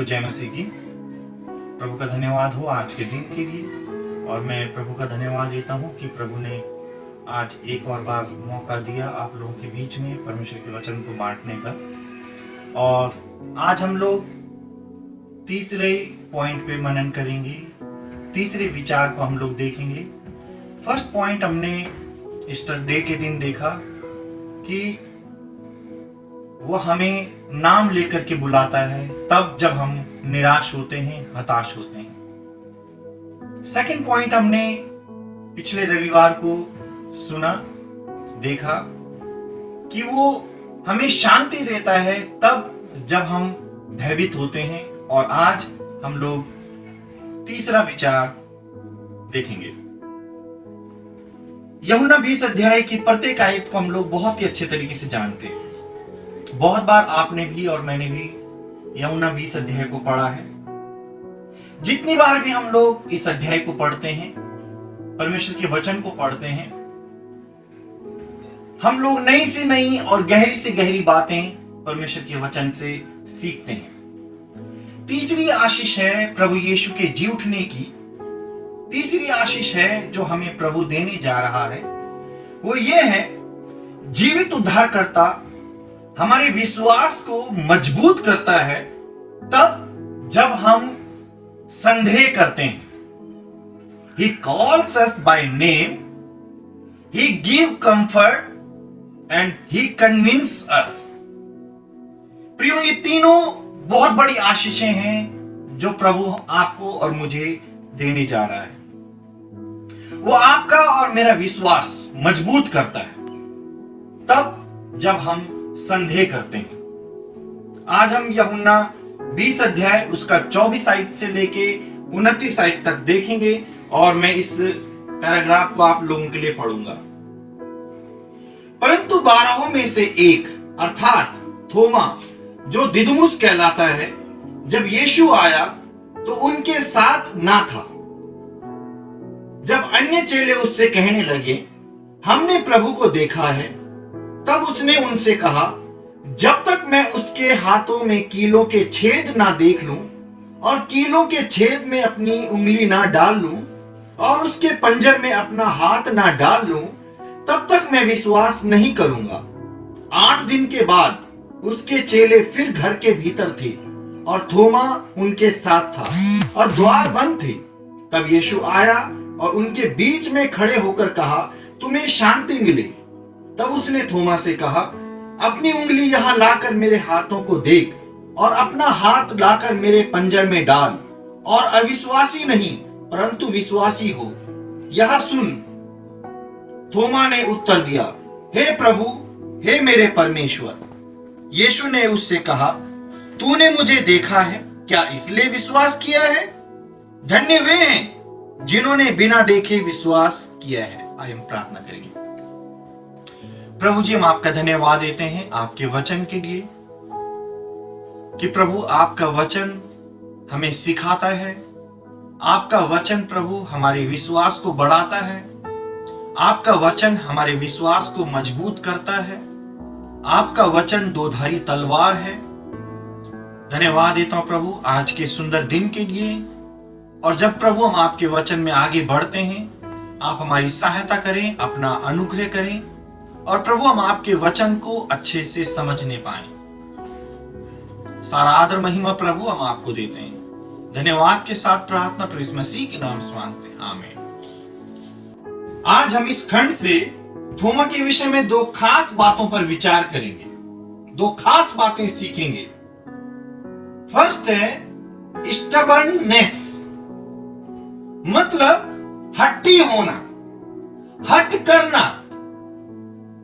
सबको जय मसीह की। प्रभु का धन्यवाद हो आज के दिन के लिए, और मैं प्रभु का धन्यवाद देता हूँ कि प्रभु ने आज एक और बार मौका दिया आप लोगों के बीच में परमेश्वर के वचन को बांटने का। और आज हम लोग तीसरे पॉइंट पे मनन करेंगे, तीसरे विचार को हम लोग देखेंगे। फर्स्ट पॉइंट हमने ईस्टर डे के दिन देखा कि वो हमें नाम लेकर के बुलाता है तब जब हम निराश होते हैं, हताश होते हैं। सेकंड पॉइंट हमने पिछले रविवार को सुना, देखा कि वो हमें शांति देता है तब जब हम भयभीत होते हैं। और आज हम लोग तीसरा विचार देखेंगे। यूहन्ना 20 अध्याय की प्रत्येक आयत को हम लोग बहुत ही अच्छे तरीके से जानते हैं। बहुत बार आपने भी और मैंने भी यूहन्ना 20 अध्याय को पढ़ा है। जितनी बार भी हम लोग इस अध्याय को पढ़ते हैं, परमेश्वर के वचन को पढ़ते हैं, हम लोग नई से नई और गहरी से गहरी बातें परमेश्वर के वचन से सीखते हैं। तीसरी आशीष है प्रभु यीशु के जी उठने की। तीसरी आशीष है जो हमें प्रभु देने जा रहा है, वो ये है जीवित उद्धारकर्ता हमारे विश्वास को मजबूत करता है तब जब हम संदेह करते हैं। He calls us by name, He give comfort and He convince us। प्रियो, ये तीनों बहुत बड़ी आशीषें हैं जो प्रभु आपको और मुझे देने जा रहा है। वो आपका और मेरा विश्वास मजबूत करता है तब जब हम संदेह करते हैं। आज हम यूहन्ना 20 अध्याय उसका 24 आयत से लेके 29 आयत तक देखेंगे और मैं इस पैराग्राफ को आप लोगों के लिए पढ़ूंगा। परंतु 12 में से एक अर्थात थोमा, जो दिदुमुस कहलाता है, जब यीशु आया तो उनके साथ ना था। जब अन्य चेले उससे कहने लगे, हमने प्रभु को देखा है, तब उसने उनसे कहा, जब तक मैं उसके हाथों में कीलों के छेद ना देख लूं और कीलों के छेद में अपनी उंगली ना डाल लूं और उसके पंजर में अपना हाथ ना डाल लूं, तब तक मैं विश्वास नहीं करूंगा। 8 दिन के बाद उसके चेले फिर घर के भीतर थे और थोमा उनके साथ था और द्वार बंद थे। तब यीशु आया और उनके बीच में खड़े होकर कहा, तुम्हें शांति मिले। तब उसने थोमा से कहा, अपनी उंगली यहां लाकर मेरे हाथों को देख और अपना हाथ लाकर मेरे पंजर में डाल और अविश्वासी नहीं परंतु विश्वासी हो। यह सुन। थोमा ने उत्तर दिया, हे प्रभु, हे मेरे परमेश्वर। यीशु ने उससे कहा, तूने मुझे देखा है, क्या इसलिए विश्वास किया है? धन्य वे हैं जिन्होंने बिना देखे विश्वास किया है। आइए हम प्रार्थना करेंगे। प्रभु जी, हम आपका धन्यवाद देते हैं आपके वचन के लिए कि प्रभु आपका वचन हमें सिखाता है। आपका वचन प्रभु हमारे विश्वास को बढ़ाता है। आपका वचन हमारे विश्वास को मजबूत करता है। आपका वचन दोधारी तलवार है। धन्यवाद देता हूं प्रभु आज के सुंदर दिन के लिए। और जब प्रभु हम आपके वचन में आगे बढ़ते हैं, आप हमारी सहायता करें, अपना अनुग्रह करें और प्रभु हम आपके वचन को अच्छे से समझने पाएं। सारा आदर महिमा प्रभु हम आपको देते हैं। धन्यवाद के साथ प्रार्थना प्रभु यीशु मसीह के नाम से मांगते हैं, आमीन। आज हम इस खंड से थोमा के विषय में 2 खास बातों पर विचार करेंगे, 2 खास बातें सीखेंगे। फर्स्ट है स्टबर्ननेस, मतलब हट्टी होना, हट करना,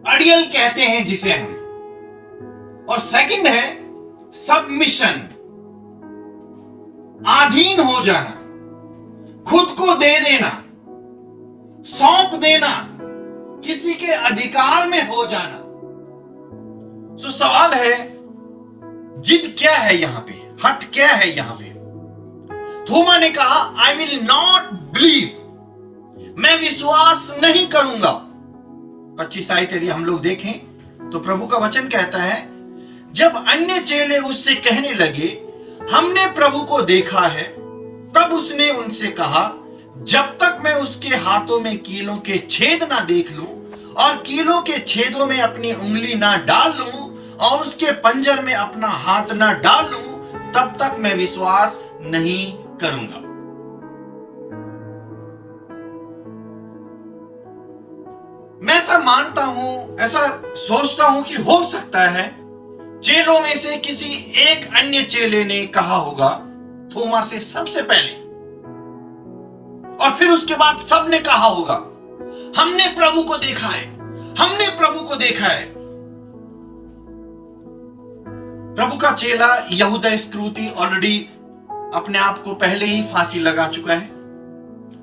अड़ियल कहते हैं जिसे हम। और सेकंड है सबमिशन, अधीन हो जाना, खुद को दे देना, सौंप देना, किसी के अधिकार में हो जाना। सो सवाल है, जिद क्या है यहां पे, हट क्या है यहां पे? थोमा ने कहा, आई विल नॉट बिलीव, मैं विश्वास नहीं करूंगा। 25 आयत यदि हम लोग देखें तो प्रभु का वचन कहता है, जब अन्य चेले उससे कहने लगे, हमने प्रभु को देखा है। तब उसने उनसे कहा, जब तक मैं उसके हाथों में कीलों के छेद ना देख लूं और कीलों के छेदों में अपनी उंगली ना डाल लूं और उसके पंजर में अपना हाथ ना डाल लूं, तब तक मैं विश्वास नहीं करूंगा। मैं ऐसा मानता हूं, ऐसा सोचता हूं कि हो सकता है चेलों में से किसी एक अन्य चेले ने कहा होगा थोमा से सबसे पहले, और फिर उसके बाद सबने कहा होगा, हमने प्रभु को देखा है, हमने प्रभु को देखा है। प्रभु का चेला यहूदा इस्करियोती ऑलरेडी अपने आप को पहले ही फांसी लगा चुका है।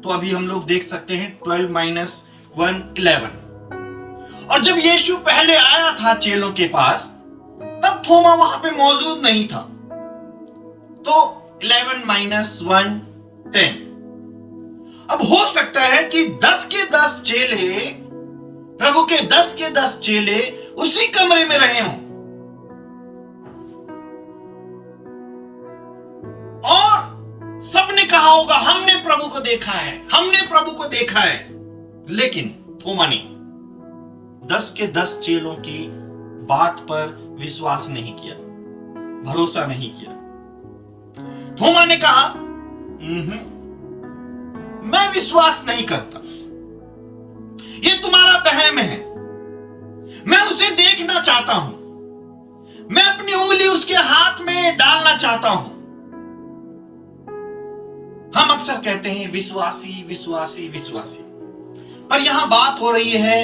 तो अभी हम लोग देख सकते हैं 12 - 1 11। और जब यीशु पहले आया था चेलों के पास, तब थोमा वहां पे मौजूद नहीं था। तो 11 - 1 10। अब हो सकता है कि 10 के 10 चेले, प्रभु के 10 के 10 चेले उसी कमरे में रहे हों और सबने कहा होगा, हमने प्रभु को देखा है, हमने प्रभु को देखा है। लेकिन थोमा ने 10 के 10 चेलों की बात पर विश्वास नहीं किया, भरोसा नहीं किया। थोमा ने कहा, मैं विश्वास नहीं करता, ये तुम्हारा वहम है, मैं उसे देखना चाहता हूं, मैं अपनी उंगली उसके हाथ में डालना चाहता हूं। हम अक्सर कहते हैं विश्वासी विश्वासी विश्वासी, पर यहां बात हो रही है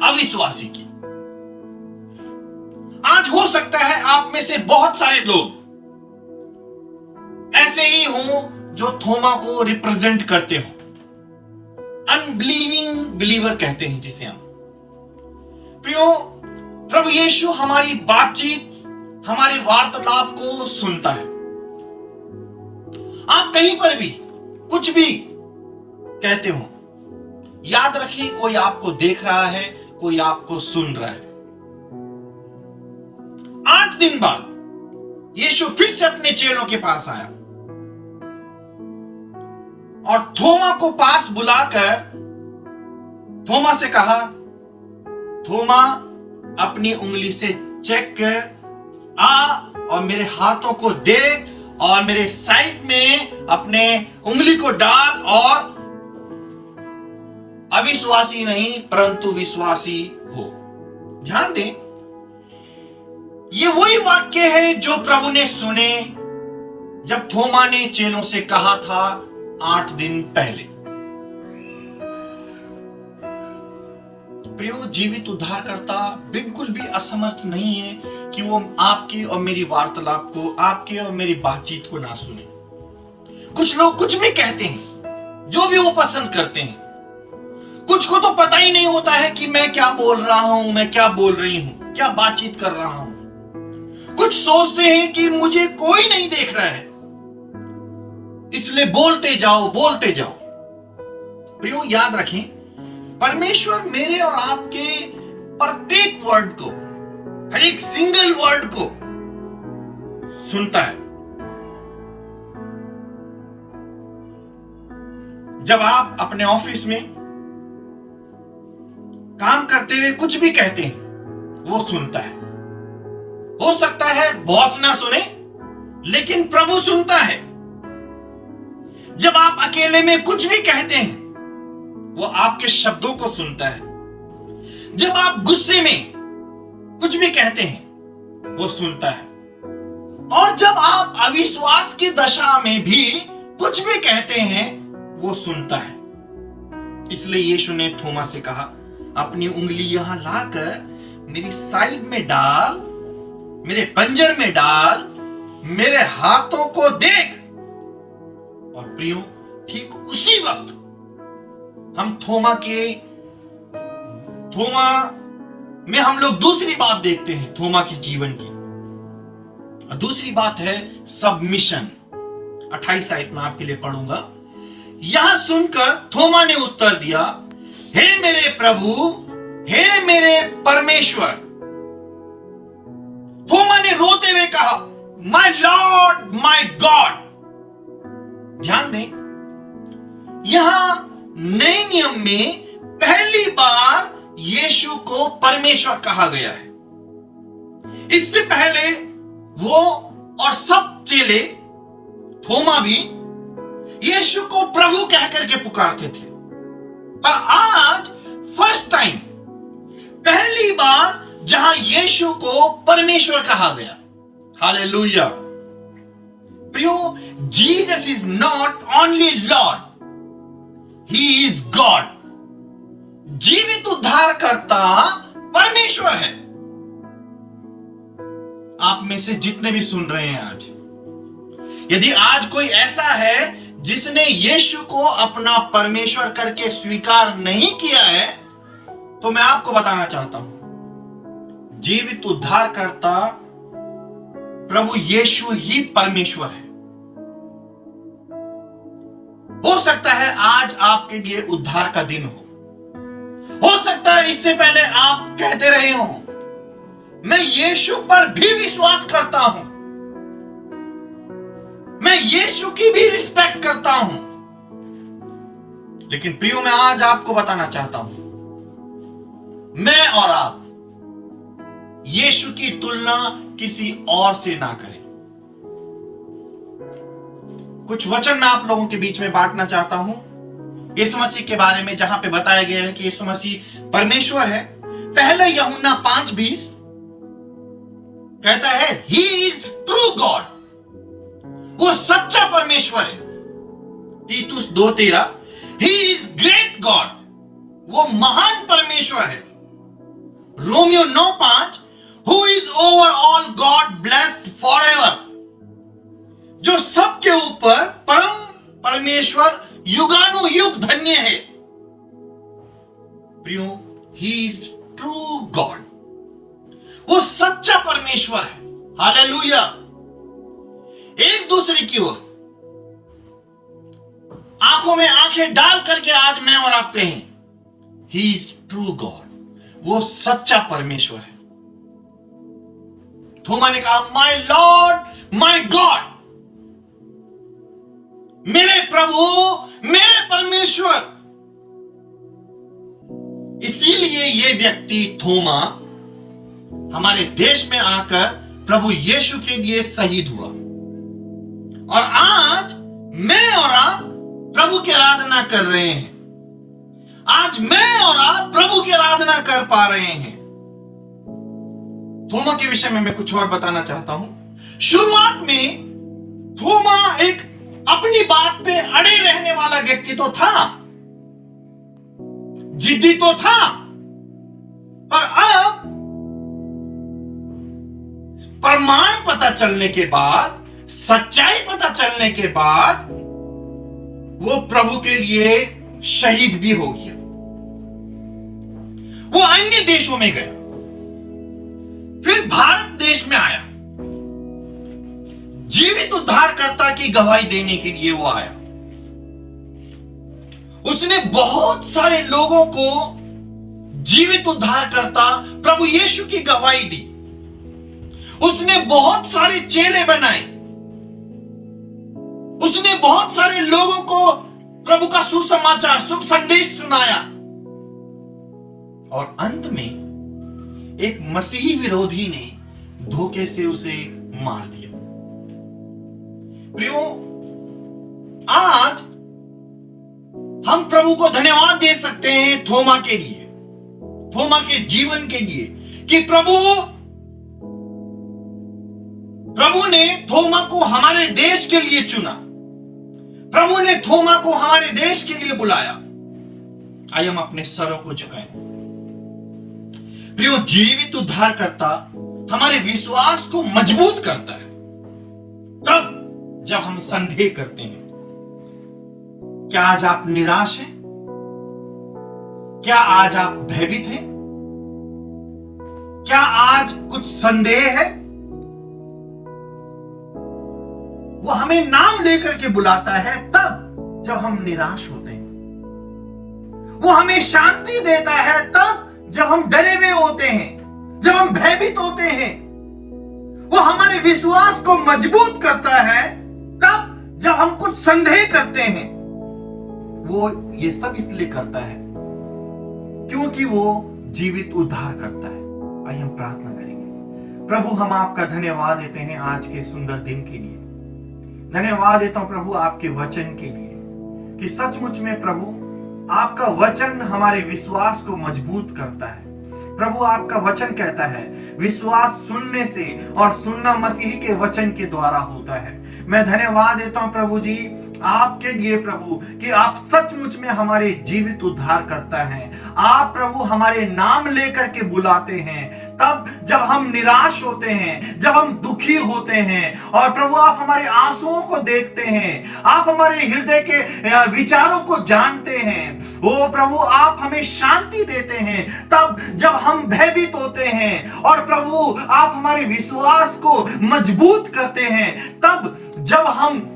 अविश्वासी की। आज हो सकता है आप में से बहुत सारे लोग ऐसे ही हों जो थोमा को रिप्रेजेंट करते हो। अनबिलीविंग बिलीवर कहते हैं जिसे हम। प्रियो, प्रभु यीशु हमारी बातचीत, हमारे वार्तालाप को सुनता है। आप कहीं पर भी कुछ भी कहते हो, याद रखिए कोई आपको देख रहा है, कोई आपको सुन रहा है। 8 दिन बाद यीशु फिर से अपने चेलों के पास आया और थोमा को पास बुलाकर थोमा से कहा, थोमा अपनी उंगली से चेक कर आ और मेरे हाथों को देख और मेरे साइड में अपने उंगली को डाल और अविश्वासी नहीं परंतु विश्वासी हो। ध्यान दें, ये वही वाक्य है जो प्रभु ने सुने जब थोमा ने चेलों से कहा था 8 दिन पहले। प्रियो, जीवित उद्धारकर्ता बिल्कुल भी असमर्थ नहीं है कि वो आपकी और मेरी वार्तालाप को, आपके और मेरी बातचीत को ना सुने। कुछ लोग कुछ भी कहते हैं, जो भी वो पसंद करते हैं। कुछ को तो पता ही नहीं होता है कि मैं क्या बोल रहा हूं, मैं क्या बोल रही हूं, क्या बातचीत कर रहा हूं। कुछ सोचते हैं कि मुझे कोई नहीं देख रहा है, इसलिए बोलते जाओ बोलते जाओ। प्रियो, याद रखें, परमेश्वर मेरे और आपके प्रत्येक वर्ड को, हर एक सिंगल वर्ड को सुनता है। जब आप अपने ऑफिस में काम करते हुए कुछ भी कहते हैं, वो सुनता है। हो सकता है बॉस ना सुने, लेकिन प्रभु सुनता है। जब आप अकेले में कुछ भी कहते हैं, वो आपके शब्दों को सुनता है। जब आप गुस्से में कुछ भी कहते हैं, वो सुनता है। और जब आप अविश्वास की दशा में भी कुछ भी कहते हैं, वो सुनता है। इसलिए यीशु ने थोमा से कहा, अपनी उंगली यहां लाकर मेरी साइड में डाल, मेरे पंजर में डाल, मेरे हाथों को देख। और प्रियो, ठीक उसी वक्त हम थोमा में हम लोग दूसरी बात देखते हैं, थोमा के जीवन की। और दूसरी बात है सबमिशन। 28 आयत में आपके लिए पढ़ूंगा। यह सुनकर थोमा ने उत्तर दिया, हे मेरे प्रभु, हे मेरे परमेश्वर। थोमा ने रोते हुए कहा, माय लॉर्ड माय गॉड। ध्यान दें, यहां नए नियम में पहली बार यीशु को परमेश्वर कहा गया है। इससे पहले वो और सब चेले, थोमा भी, यीशु को प्रभु कहकर के पुकारते थे। पर आज फर्स्ट टाइम, पहली बार जहां यीशु को परमेश्वर कहा गया। हालेलुया। प्रियो, Jesus is not only Lord, he is God. जीवित उद्धारकर्ता परमेश्वर है। आप में से जितने भी सुन रहे हैं आज, यदि आज कोई ऐसा है जिसने यीशु को अपना परमेश्वर करके स्वीकार नहीं किया है, तो मैं आपको बताना चाहता हूं, जीवित उद्धारकर्ता प्रभु यीशु ही परमेश्वर है। हो सकता है आज आपके लिए उद्धार का दिन हो सकता है इससे पहले आप कहते रहे हो, मैं यीशु पर भी विश्वास करता हूं, मैं यीशु की भी रिस्पेक्ट करता हूं। लेकिन प्रियो, मैं आज आपको बताना चाहता हूं, मैं और आप यीशु की तुलना किसी और से ना करें। कुछ वचन मैं आप लोगों के बीच में बांटना चाहता हूं यीशु मसीह के बारे में, जहां पे बताया गया है कि यीशु मसीह परमेश्वर है। पहले यूहन्ना 5:20 कहता है, ही इज ट्रू गॉड, वो सच्चा परमेश्वर है। तीतुस 2:13, ही इज ग्रेट गॉड, वो महान परमेश्वर है। Romeo 9:5, who is over all God blessed forever, जो सबके ऊपर परम परमेश्वर युगानुयुग धन्य है। प्रियो, ही इज ट्रू गॉड, वो सच्चा परमेश्वर है। हालेलुया। एक दूसरे की ओर आंखों में आंखें डाल करके आज मैं और आप कहें, ही इज ट्रू गॉड, वो सच्चा परमेश्वर है। थोमा ने कहा, माय लॉर्ड माय गॉड, मेरे प्रभु, मेरे परमेश्वर। इसीलिए ये व्यक्ति थोमा हमारे देश में आकर प्रभु यीशु के लिए शहीद हुआ। और आज मैं और आप प्रभु की आराधना कर रहे हैं। आज मैं और आप प्रभु की आराधना कर पा रहे हैं। थोमा के विषय में मैं कुछ और बताना चाहता हूं। शुरुआत में थोमा एक अपनी बात पे अड़े रहने वाला व्यक्ति तो था, जिद्दी तो था, पर अब प्रमाण पता चलने के बाद, सच्चाई पता चलने के बाद वो प्रभु के लिए शहीद भी हो गया। वो अन्य देशों में गया, फिर भारत देश में आया, जीवित उद्धारकर्ता की गवाही देने के लिए वो आया। उसने बहुत सारे लोगों को जीवित उद्धारकर्ता प्रभु यीशु की गवाही दी। उसने बहुत सारे चेले बनाए, उसने बहुत सारे लोगों को प्रभु का सुसमाचार, शुभ संदेश सुनाया। और अंत में एक मसीही विरोधी ने धोखे से उसे मार दिया। प्रियो, आज हम प्रभु को धन्यवाद दे सकते हैं थोमा के लिए, थोमा के जीवन के लिए, कि प्रभु ने थोमा को हमारे देश के लिए चुना, प्रभु ने थोमा को हमारे देश के लिए बुलाया। आइए हम अपने सरों को झुकाएं। प्रियो, जीवित उद्धारकर्ता हमारे विश्वास को मजबूत करता है तब जब हम संदेह करते हैं। क्या आज आप निराश हैं? क्या आज आप भयभीत हैं? क्या आज कुछ संदेह है? वो हमें नाम लेकर के बुलाता है तब जब हम निराश होते हैं। वो हमें शांति देता है तब जब हम डरे हुए होते हैं, जब हम भयभीत होते हैं। वो हमारे विश्वास को मजबूत करता है तब जब हम कुछ संदेह करते हैं। वो ये सब इसलिए करता है क्योंकि वो जीवित उद्धार करता है। आइए हम प्रार्थना करेंगे। प्रभु, हम आपका धन्यवाद देते हैं आज के सुंदर दिन के लिए। धन्यवाद देता हूं प्रभु आपके वचन के लिए कि सचमुच में प्रभु आपका वचन हमारे विश्वास को मजबूत करता है। प्रभु, आपका वचन कहता है विश्वास सुनने से और सुनना मसीह के वचन के द्वारा होता है। मैं धन्यवाद देता हूं प्रभु जी आपके लिए प्रभु कि आप सचमुच में हमारे जीवित उद्धार करता है। आप प्रभु हमारे नाम लेकर के बुलाते हैं तब जब हम निराश होते हैं, जब हम दुखी होते हैं, और प्रभु आप हमारे आंसुओं को देखते हैं, आप हमारे हृदय के विचारों को जानते हैं। ओ प्रभु, आप हमें शांति देते हैं तब जब हम भयभीत होते हैं, और प्रभु आप हमारे विश्वास को मजबूत करते हैं तब जब हम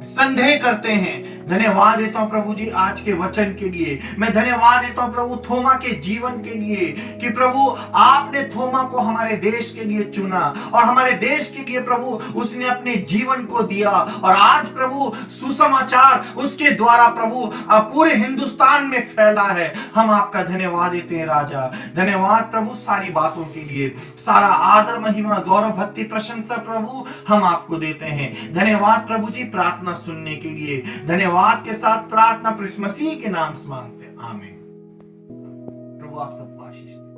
संदेह करते हैं। धन्यवाद देता हूं प्रभु जी आज के वचन के लिए। मैं धन्यवाद देता हूं प्रभु थोमा के जीवन के लिए कि प्रभु आपने थोमा को हमारे देश के लिए चुना और हमारे देश के लिए प्रभु उसने अपने जीवन को दिया, और आज प्रभु सुसमाचार उसके द्वारा प्रभु पूरे हिंदुस्तान में फैला है। हम आपका धन्यवाद देते हैं राजा। धन्यवाद प्रभु सारी बातों के लिए। सारा आदर महिमा गौरव भक्ति प्रशंसा प्रभु हम आपको देते हैं। धन्यवाद प्रभु जी प्रार्थना सुनने के लिए। धन्यवाद के साथ प्रार्थना प्रभु मसीह के नाम से मांगते हैं, आमीन। प्रभु आप सबको आशीष दे।